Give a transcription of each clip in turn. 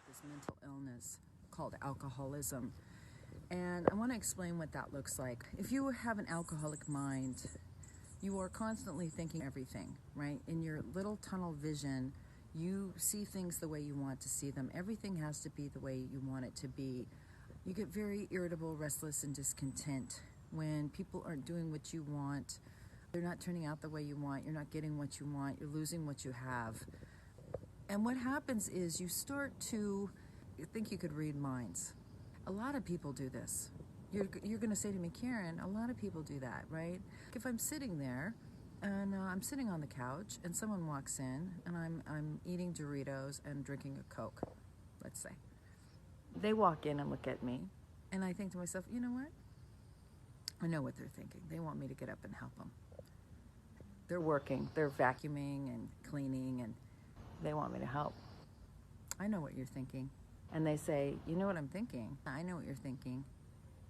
this mental illness called alcoholism. And I want to explain what that looks like. If you have an alcoholic mind, you are constantly thinking everything, right? In your little tunnel vision, you see things the way you want to see them. Everything has to be the way you want it to be. You get very irritable, restless, and discontent when people aren't doing what you want. They're not turning out the way you want. You're not getting what you want. You're losing what you have. And what happens is you start to think you could read minds. A lot of people do this. You're going to say to me, Karen, a lot of people do that, right? If I'm sitting there and I'm sitting on the couch and someone walks in and I'm eating Doritos and drinking a Coke, let's say. They walk in and look at me and I think to myself, you know what? I know what they're thinking. They want me to get up and help them. They're working, they're vacuuming and cleaning, and they want me to help. I know what you're thinking. And they say, you know what I'm thinking? I know what you're thinking.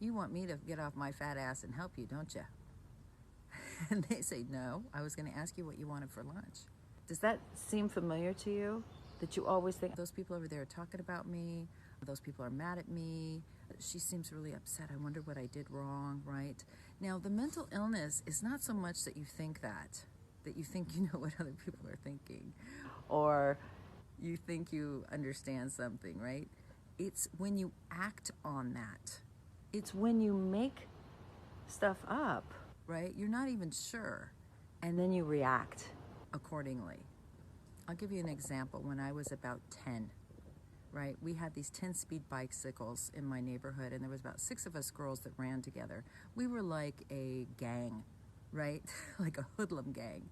You want me to get off my fat ass and help you, don't you? And they say, no, I was going to ask you what you wanted for lunch. Does that seem familiar to you? That you always think, those people over there are talking about me, those people are mad at me, she seems really upset, I wonder what I did wrong, right? Now, the mental illness is not so much that you think that you think you know what other people are thinking, or you think you understand something, right? It's when you act on that. It's when you make stuff up, right? You're not even sure, and then you react accordingly. I'll give you an example. When I was about 10, right, we had these 10-speed bicycles in my neighborhood, and there was about 6 of us girls that ran together. We were like a gang, right? Like a hoodlum gang.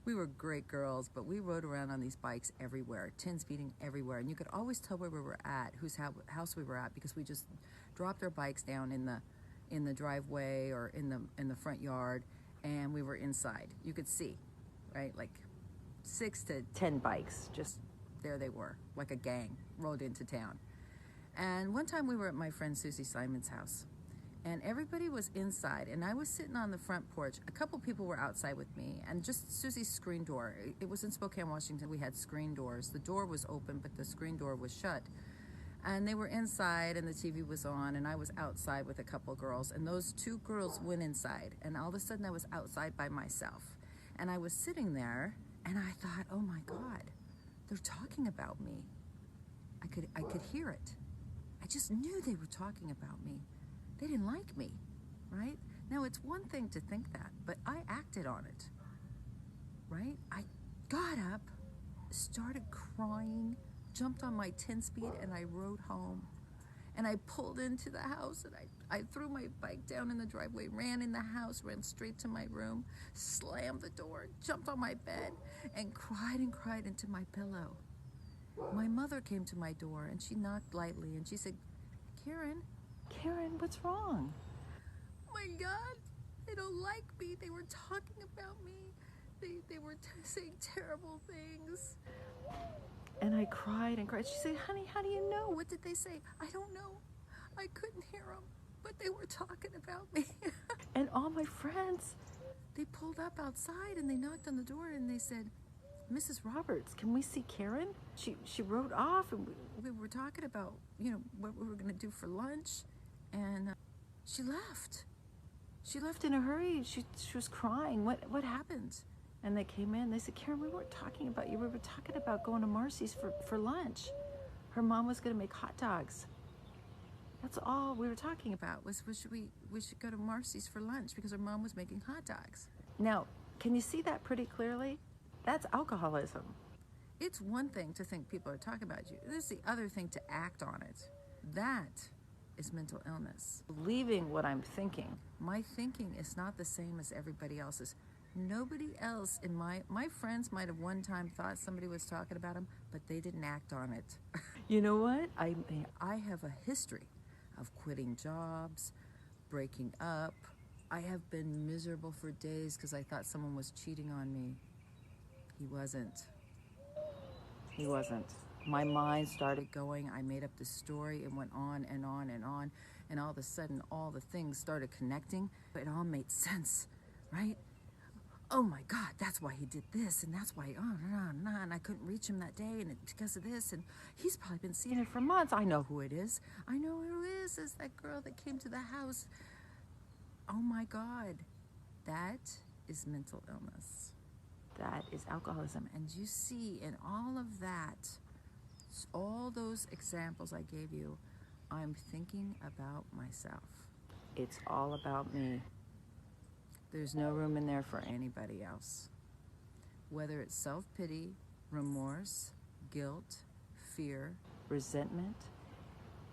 We were great girls, but we rode around on these bikes everywhere, 10-speeding everywhere, and you could always tell where we were at, whose house we were at, because we just dropped our bikes down in the driveway or in the front yard, and we were inside. You could see, right, like 6 to 10 bikes, just there they were, like a gang, rode into town. And one time we were at my friend Susie Simon's house, and everybody was inside, and I was sitting on the front porch. A couple people were outside with me, and just Susie's screen door. It was in Spokane, Washington. We had screen doors. The door was open, but the screen door was shut. And they were inside, and the TV was on, and I was outside with a couple girls, and those 2 girls went inside, and all of a sudden I was outside by myself. And I was sitting there, and I thought, oh my God, they're talking about me. I could hear it. I just knew they were talking about me. They didn't like me, right? Now, it's one thing to think that, but I acted on it, right? I got up, started crying, jumped on my 10-speed, and I rode home. And I pulled into the house, and I threw my bike down in the driveway, ran in the house, ran straight to my room, slammed the door, jumped on my bed, and cried into my pillow. My mother came to my door, and she knocked lightly, and she said, Karen, what's wrong? Oh my God, they don't like me. They were talking about me. They were saying terrible things. And I cried and cried. She said, honey, how do you know? What did they say? I don't know. I couldn't hear them, but they were talking about me. And all my friends, they pulled up outside and they knocked on the door and they said, Mrs. Roberts, can we see Karen? She rode off, and we were talking about, what we were going to do for lunch, and she left. She left in a hurry. She was crying. What happened? And they came in. They said, Karen, we weren't talking about you. We were talking about going to Marcy's for lunch. Her mom was going to make hot dogs. That's all we were talking about, was we should go to Marcy's for lunch because her mom was making hot dogs. Now, can you see that pretty clearly? That's alcoholism. It's one thing to think people are talking about you. This is the other thing to act on it. That is mental illness. Believing what I'm thinking. My thinking is not the same as everybody else's. Nobody else in my friends might have one time thought somebody was talking about them, but they didn't act on it. You know what? I have a history of quitting jobs, breaking up. I have been miserable for days because I thought someone was cheating on me. He wasn't. My mind started going. I made up this story. It went on and on and on. And all of a sudden, all the things started connecting. It all made sense, right? oh my God, that's why he did this, and that's why, and I couldn't reach him that day, and it's because of this, and he's probably been seeing it for months. I know who it is. I know who it is. It's that girl that came to the house. Oh my God, that is mental illness. That is alcoholism. And you see in all of that, all those examples I gave you, I'm thinking about myself. It's all about me. There's no room in there for anybody else. Whether it's self-pity, remorse, guilt, fear, resentment,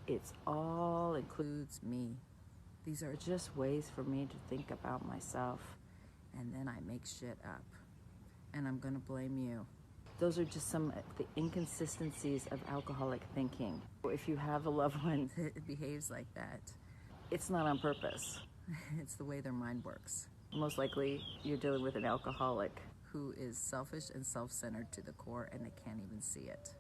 it's all includes me. These are just ways for me to think about myself, and then I make shit up. And I'm gonna blame you. Those are just some of the inconsistencies of alcoholic thinking. If you have a loved one that behaves like that, it's not on purpose. It's the way their mind works. Most likely, you're dealing with an alcoholic who is selfish and self-centered to the core, and they can't even see it.